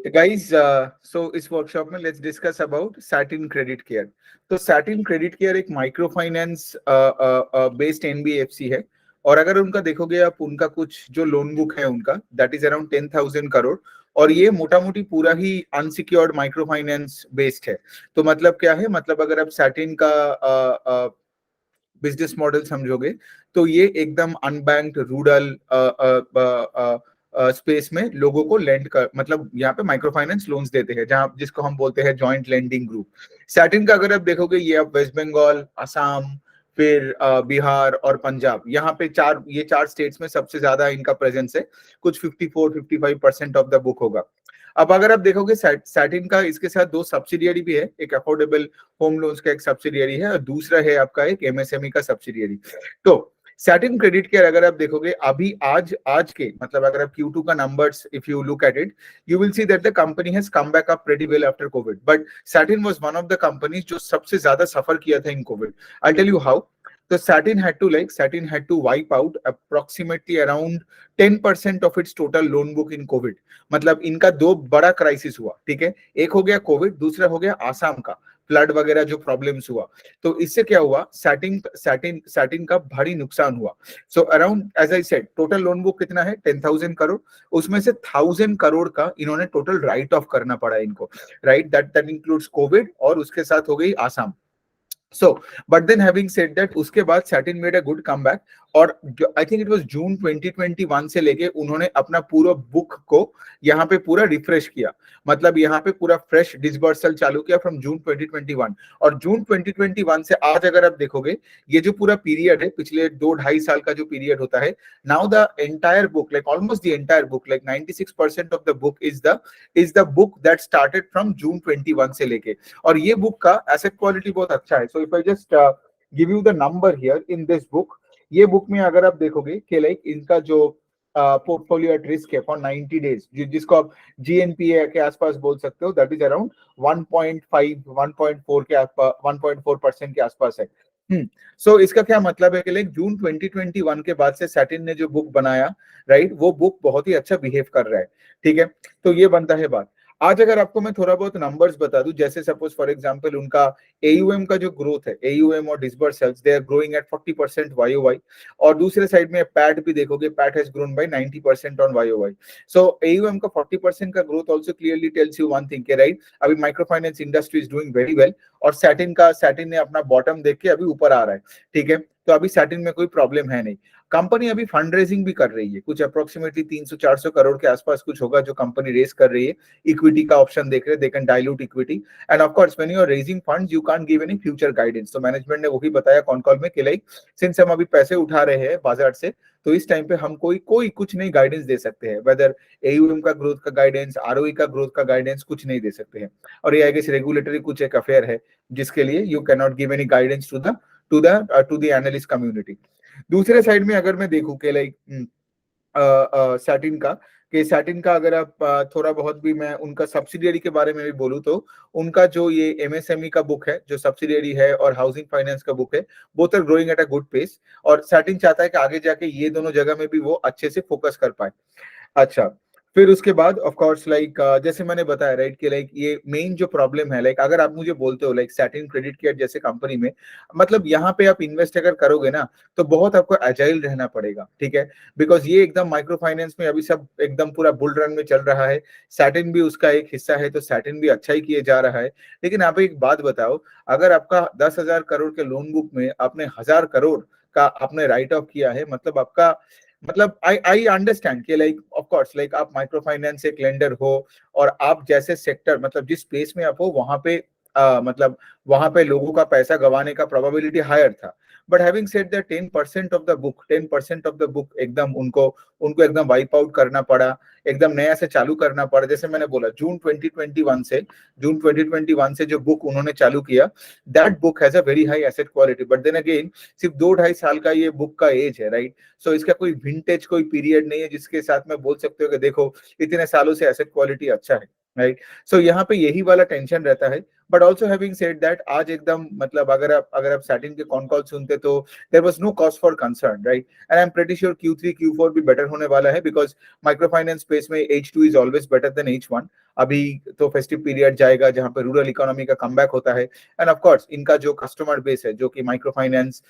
Guys, सो इस workshop में let's discuss about satin credit care. तो सैटिन क्रेडिट केयर एक माइक्रो फाइनेंस बेस्ड एनबीएफसी है। और अगर उनका देखोगे आप, उनका कुछ जो लोन बुक है उनका, दैट इज अराउंड 10,000 करोड़। और ये मोटा मोटी पूरा ही अनसिक्योर्ड माइक्रो फाइनेंस बेस्ड है। तो मतलब क्या है, मतलब अगर आप सैटिन का बिजनेस मॉडल समझोगे, तो ये एकदम अनबैंक्ड रूरल स्पेस में लोगों को लेंड कर, मतलब यहाँ पे माइक्रो फाइनेंस लोन्स देते हैं, जहां जिसको हम बोलते हैं जॉइंट लेंडिंग ग्रुप। सैटिन का अगर आप देखोगे, ये आप वेस्ट बंगाल, असम, फिर बिहार और पंजाब, यहाँ पे ये चार स्टेट्स में सबसे ज्यादा इनका प्रेजेंस है। कुछ 54-55% ऑफ द बुक होगा। अब अगर आप देखोगे, सैटिन का इसके साथ दो सब्सिडियरी भी है। एक अफोर्डेबल होम लोन्स का एक सब्सिडियरी है, और दूसरा है आपका एक एमएसएमई का सब्सिडियरी। तो सैटिन क्रेडिट केयर अगर आप देखोगे अभी, आज आज के मतलब अगर आप Q2 का numbers if you look at it, you will see that the company has come back up pretty well after COVID. But Satin was one of the companies जो सबसे ज्यादा सफर किया था in COVID. I tell you how. तो Satin had to wipe out approximately around 10% of its total loan book in COVID। मतलब इनका दो बड़ा क्राइसिस हुआ, ठीक है। एक हो गया कोविड, दूसरा हो गया आसाम का फ्लड वगैरह जो प्रॉब्लम्स हुआ। तो इससे क्या हुआ, सैटिन का भारी नुकसान हुआ। So around, as I said, total loan book कितना है, 10,000 करोड़। उसमें से 1,000 करोड़ का इन्होंने टोटल राइट ऑफ करना पड़ा इनको। राइट, दैट इंक्लूड्स कोविड, और उसके साथ हो गई Assam. So but then having said that, उसके बाद Satin made a good comeback. और I think it was June 2021 से लेके उन्होंने अपना पूरा बुक को यहाँ पे पूरा रिफ्रेश किया। मतलब यहाँ पे पूरा फ्रेश डिसबर्सल चालू किया फ्रॉम जून 2021। और जून 2021 से आज अगर आप देखोगे, ये जो पूरा पीरियड है, पिछले 2-2.5 साल का जो पीरियड होता है, now the entire book, like almost the entire book, like 96% of the book is the book that started from June 21 से लेके। और ये बुक का एसेट क्वालिटी बहुत अच्छा है। So if I just give you the number here in this book, ये book में अगर आप देखोगे कि लाइक इनका जो पोर्टफोलियो एट रिस्क है फॉर 90 डेज, जिसको आप जीएनपीए के आसपास बोल सकते हो, दैट इज अराउंड 1.5 1.4 के आसपास, 1.4% के आसपास है। सो इसका क्या मतलब है कि लाइक जून 2021 के बाद से सैटिन ने जो बुक बनाया, राइट, वो बुक बहुत ही अच्छा बिहेव कर रहा है। ठीक है, तो ये बनता है बात। आज अगर आपको मैं थोड़ा बहुत नंबर्स बता दूं, जैसे सपोज फॉर एग्जांपल उनका एयूएम का जो ग्रोथ है, एयूएम और disbursals, they are growing at 40% YoY. और दूसरे साइड में पैट भी देखोगे, PAT has grown by 90% on YoY. So AUM का 40% का growth also clearly tells you one thing के राइट, अभी micro finance industry is doing very well. और सैटिन ने अपना बॉटम देख के अभी ऊपर आ रहा है। ठीक है, तो अभी सैटिन में कोई प्रॉब्लम है नहीं। कंपनी अभी फंड रेजिंग भी कर रही है, कुछ अप्रोक्सीमेटली 300-400 करोड़ के आसपास कुछ होगा जो कंपनी रेज कर रही है। इक्विटी का ऑप्शन देख रहे हैं, they can dilute equity. And of course when you are raising funds, you can't give any future guidance. तो मैनेजमेंट ने वही बताया कॉन कॉल में कि लाइक, सिंस हम अभी पैसे उठा रहे हैं बाजार से, तो इस टाइम पे हम कोई कुछ नहीं गाइडेंस दे सकते हैं। वेदर एयूएम का ग्रोथ का गाइडेंस, आरओई का ग्रोथ का गाइडेंस कुछ नहीं दे सकते हैं। और ये आई गेस रेगुलेटरी कुछ एक अफेयर है, जिसके लिए you can not give any guidance to the analyst community. दूसरे साइड में अगर मैं देखूं कि लाइक सैटिन का अगर आप थोड़ा बहुत भी मैं उनका सब्सिडियरी के बारे में भी बोलूं, तो उनका जो ये एमएसएमई का बुक है जो सब्सिडियरी है, और हाउसिंग फाइनेंस का बुक है, both are growing at a good pace. और सैटिन चाहता है कि आगे जाके ये दोनों जगह में भी वो अच्छे से फोकस कर पाए। अच्छा, फिर उसके बाद ऑफ कोर्स लाइक, जैसे मैंने बताया राइट कि लाइक ये मेन जो प्रॉब्लम है, लाइक अगर आप मुझे बोलते हो लाइक सैटिन क्रेडिट केयर जैसे कंपनी में, मतलब यहाँ पे आप इन्वेस्ट अगर करोगे ना, तो बहुत आपको एजाइल रहना पड़ेगा। ठीक है, बिकॉज ये एकदम माइक्रो फाइनेंस में अभी सब एकदम पूरा बुल रन में चल रहा है। सैटिन भी उसका एक हिस्सा है, तो सैटिन भी अच्छा ही किए जा रहा है। लेकिन आप एक बात बताओ, अगर आपका 10,000 करोड़ के लोन बुक में आपने 1,000 करोड़ का आपने राइट ऑफ किया है, मतलब आपका, मतलब आई अंडरस्टैंड कि लाइक ऑफ कोर्स लाइक आप माइक्रो फाइनेंस एक लेंडर हो, और आप जैसे सेक्टर, मतलब जिस स्पेस में आप हो वहां पे मतलब वहां पे लोगों का पैसा गंवाने का प्रोबेबिलिटी हायर था। But having said that 10% of the book एकदम उनको उनको एकदम वाइप आउट करना पड़ा, एकदम नया से चालू करना पड़ा। जैसे मैंने बोला, जून 2021 से जो बुक उन्होंने चालू किया, that book has a very high asset quality. But then again, सिर्फ 2-2.5 साल का ये बुक का एज है, राइट। सो इसका कोई विंटेज, कोई पीरियड नहीं है जिसके साथ में बोल सकते हो कि देखो इतने सालों से एसेट क्वालिटी अच्छा है, राइट। सो यहाँ पे यही वाला टेंशन रहता है। But also having said that आज एकदम मतलब अगर आप सैटिन के कॉन कॉल सुनते तो there was no cause for concern, right? And I am pretty sure Q3 Q4 भी बेटर होने वाला है, बिकॉज माइक्रो फाइनेंस स्पेस में H2 is always better than H1। अभी तो फेस्टिव पीरियड जाएगा जहां पे रूरल इकोनॉमी का कमबैक होता है, एंड ऑफ कोर्स इनका जो कस्टमर बेस है, जो कि माइक्रो फाइनेंस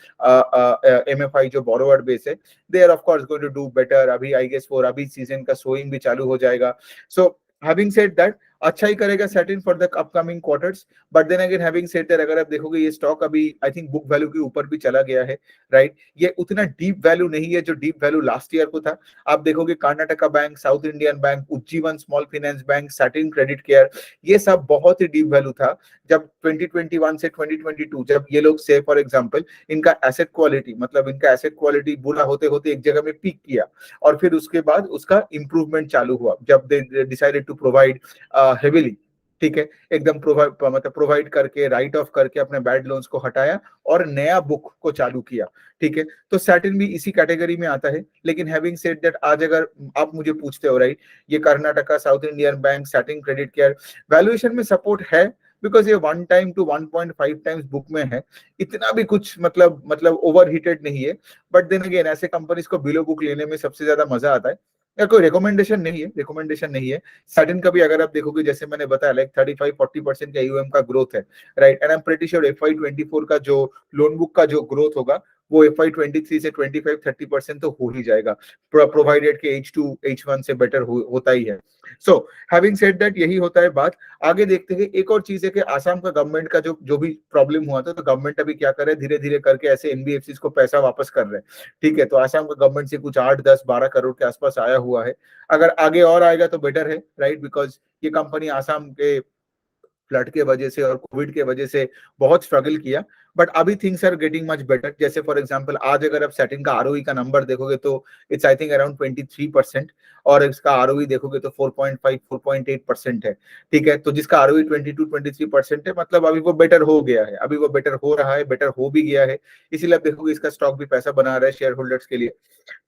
MFI जो बोरोवर बेस है, they are of course going to do better. अभी आई गेस फॉर अभी सीजन का सोइंग भी चालू हो जाएगा। सो हैविंग सेड दैट अच्छा ही करेगा Satin for the upcoming quarters. But then again having said that अगर आप देखोगे ये स्टॉक अभी आई थिंक बुक वैल्यू के ऊपर भी चला गया है, राइट? ये उतना डीप वैल्यू नहीं है जो डीप वैल्यू लास्ट ईयर को था। आप देखोगे Karnataka bank, south Indian bank, Ujjivan small finance bank, satin credit care, ये सब बहुत ही डीप वैल्यू था जब 2021 से 2022 जब ये लोग से फॉर एग्जांपल इनका एसेट क्वालिटी मतलब इनका एसेट क्वालिटी बुरा होते होते एक जगह में पीक किया, और फिर उसके बाद उसका इंप्रूवमेंट चालू हुआ जब they decided to provide heavily, ठीक है, एकदम प्रोवाइड करके राइट ऑफ करके अपने बैड लोन्स को हटाया और नया बुक को चालू किया, ठीक है। तो सैटिन भी इसी कैटेगरी में आता है। लेकिन हैविंग सेड दैट आज अगर आप मुझे पूछते हो, राइट, ये Karnataka, south Indian bank, satin credit care valuation में सपोर्ट है, बिकॉज ये 1 टाइम टू 1.5 टाइम्स बुक में है, इतना भी कुछ मतलब ओवर हीटेड नहीं है। बट देन अगेन ऐसे कंपनीज को बिलो बुक लेने में सबसे ज्यादा मजा आता है। या कोई रिकमेंडेशन नहीं है। सैटिन का भी अगर आप देखोगे, जैसे मैंने बताया, लाइक 35-40% का AUM का ग्रोथ है, right? And I am pretty sure FY24 का जो लोन बुक का जो ग्रोथ होगा वो FY23 से 25-30% तो हो ही जाएगा, प्रोवाइडेड के H2 H1 से बेटर होता ही है। सो हैविंग सेड दैट यही होता है बात। आगे देखते हैं। एक और चीज है कि आसाम का गवर्नमेंट का जो भी प्रॉब्लम हुआ था, तो गवर्नमेंट अभी क्या कर रहे हैं, धीरे धीरे करके ऐसे NBFCs को पैसा वापस कर रहे हैं, ठीक है। तो आसाम का गवर्नमेंट से कुछ 8-10-12 करोड़ के आसपास आया हुआ है। अगर आगे और आएगा तो बेटर है, राइट? बिकॉज ये कंपनी आसाम के फ्लड के वजह से और कोविड के वजह से बहुत स्ट्रगल किया, बट अभी things are getting much better. जैसे फॉर एग्जांपल आज अगर आप सैटिन का ROE का नंबर देखोगे तो इट्स आई थिंक अराउंड 23%, और इसका ROE देखोगे तो 4.5-4.8% है, ठीक है। तो जिसका ROE 22-23% है, मतलब अभी वो बेटर हो गया है, अभी वो बेटर हो रहा है, बेटर हो भी गया है। इसीलिए आप देखोगे इसका स्टॉक भी पैसा बना रहा है शेयर होल्डर्स के लिए।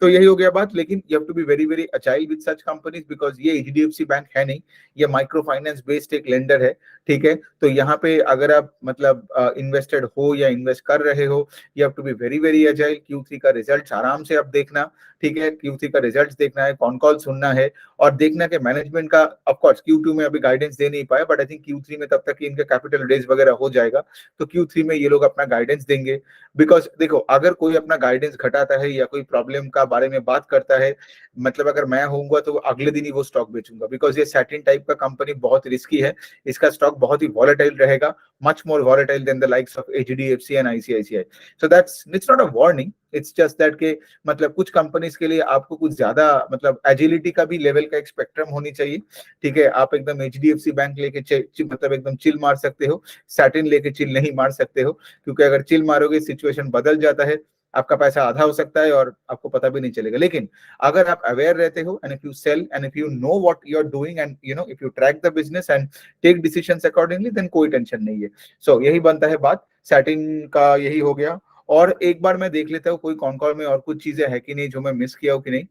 तो यही हो गया बात। लेकिन you have to be very very agile with such companies, because ये HDFC बैंक है नहीं, ये माइक्रो फाइनेंस बेस्ड एक लेंडर है, ठीक है। तो यहाँ पे अगर आप मतलब इन्वेस्टेड हो या इन्वेस्ट कर रहे हो, you have to be very very agile. Q3 का रिजल्ट आराम से आप देखना, ठीक है। Q3 का रिजल्ट देखना है, कॉन कॉल सुनना है, और देखना कि मैनेजमेंट का ऑफ कोर्स Q2 में अभी गाइडेंस दे नहीं पाए, बट आई थिंक Q3 में तब तक कि इनका कैपिटल रेज वगैरह हो जाएगा, तो Q3 में ये लोग अपना गाइडेंस देंगे। बिकॉज देखो, अगर कोई अपना गाइडेंस घटाता है या कोई प्रॉब्लम का बारे में बात करता है, मतलब अगर मैं होऊंगा तो अगले दिन ही वो स्टॉक बेचूंगा, बिकॉज ये सैटिन टाइप का कंपनी बहुत रिस्की है। इसका स्टॉक बहुत ही वॉलेटाइल रहेगा, much more volatile than the likes of HDFC and ICICI। So that's it's not a warning, it's just that के मतलब कुछ कंपनीज के लिए आपको कुछ ज्यादा मतलब एजिलिटी का भी लेवल का एक स्पेक्ट्रम होनी चाहिए, ठीक है। आप एकदम HDFC बैंक लेके मतलब एकदम चिल मार सकते हो, सैटिन लेके चिल नहीं मार सकते हो, क्योंकि अगर चिल मारोगे सिचुएशन बदल जाता है, आपका पैसा आधा हो सकता है और आपको पता भी नहीं चलेगा। लेकिन अगर आप अवेयर रहते हो, and if you sell and if you know what you are doing, and you know if you track the business and take decisions accordingly, then कोई टेंशन नहीं है। सो यही बनता है बात। सैटिन का यही हो गया। और एक बार मैं देख लेता हूँ कोई कॉन कॉल में और कुछ चीजें है कि नहीं जो मैं मिस किया हूँ कि नहीं।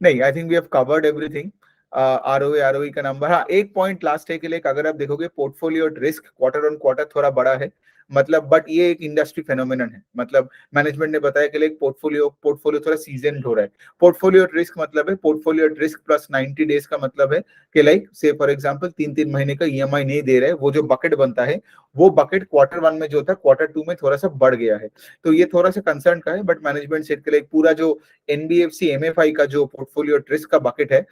नहीं, I think we have covered everything. ROE का नंबर, हाँ, एक पॉइंट लास्ट है के लिए, अगर आप देखोगे portfolio risk quarter on quarter थोड़ा बड़ा है, मतलब बट ये एक इंडस्ट्री फेनोमेनन है। मतलब मैनेजमेंट ने बताया कि लाइक पोर्टफोलियो थोड़ा सीजनड हो रहा है। पोर्टफोलियो रिस्क मतलब है पोर्टफोलियो रिस्क प्लस 90 डेज का मतलब है कि लाइक से फॉर एग्जांपल 3-3 महीने का EMI नहीं दे रहे, वो जो बकेट बनता है, वो बकेट Q1 में जो था Q2 में थोड़ा सा बढ़ गया है। तो ये थोड़ा सा कंसर्न का है, बट मैनेजमेंट सेट के लाइक पूरा जो NBFC MFI का जो पोर्टफोलियो रिस्क का बकेट है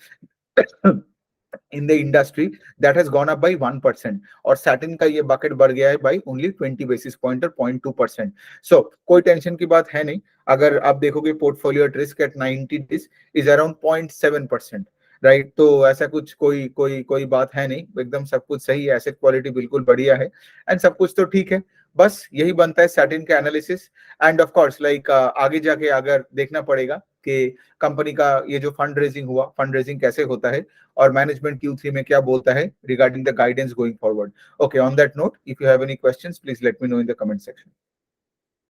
in the industry, that has gone up by 1%, और सैटिन का ये बकेट बढ़ गया है by only 20 basis point और 0.2%। so कोई टेंशन की बात है नहीं। अगर आप देखोगे portfolio risk at 90 days is around 0.7%, right? तो ऐसा कुछ कोई बात है नहीं, एकदम सब कुछ सही है, एसेट क्वालिटी बिल्कुल बढ़िया है, एंड सब कुछ तो ठीक है। बस यही बनता है सैटिन का analysis. And of course like आगे जाके अगर देखना पड़ेगा कि कंपनी का ये जो फंड रेजिंग हुआ, फंड रेजिंग कैसे होता है, और मैनेजमेंट Q3 में क्या बोलता है regarding the guidance going forward. Okay, on that note, if you have any questions please let me know in the comment section.